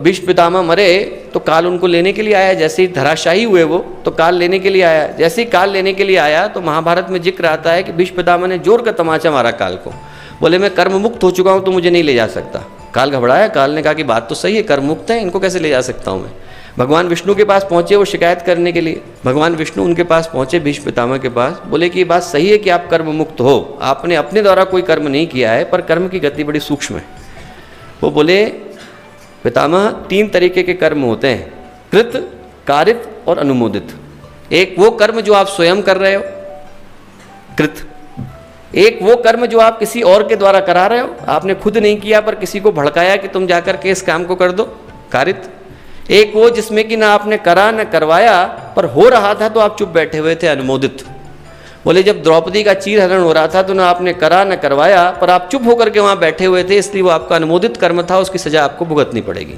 भीष्म पितामह मरे तो काल उनको लेने के लिए आया। जैसे ही धराशायी हुए वो, तो काल लेने के लिए आया। जैसे ही काल लेने के लिए आया तो महाभारत में जिक्र आता है कि भीष्म पितामह ने जोर का तमाचा मारा काल को। बोले मैं कर्म मुक्त हो चुका हूँ तो मुझे नहीं ले जा सकता। काल घबराया। काल ने कहा कि बात तो सही है, कर्म मुक्त है, इनको कैसे ले जा सकता हूँ मैं। भगवान विष्णु के पास पहुँचे वो शिकायत करने के लिए। भगवान विष्णु उनके पास पहुँचे भीष्म पितामह के पास, बोले कि ये बात सही है कि आप कर्म मुक्त हो, आपने अपने द्वारा कोई कर्म नहीं किया है, पर कर्म की गति बड़ी सूक्ष्म है। वो बोले पितामह 3 तरीके के कर्म होते हैं, कृत, कारित और अनुमोदित। एक वो कर्म जो आप स्वयं कर रहे हो, कृत। एक वो कर्म जो आप किसी और के द्वारा करा रहे हो, आपने खुद नहीं किया पर किसी को भड़काया कि तुम जाकर के इस काम को कर दो, कारित। एक वो जिसमें कि ना आपने करा न करवाया पर हो रहा था तो आप चुप बैठे हुए थे, अनुमोदित। बोले जब द्रौपदी का चीरहरण हो रहा था तो ना आपने करा न करवाया पर आप चुप होकर के वहाँ बैठे हुए थे, इसलिए वो आपका अनुमोदित कर्म था, उसकी सजा आपको भुगतनी पड़ेगी।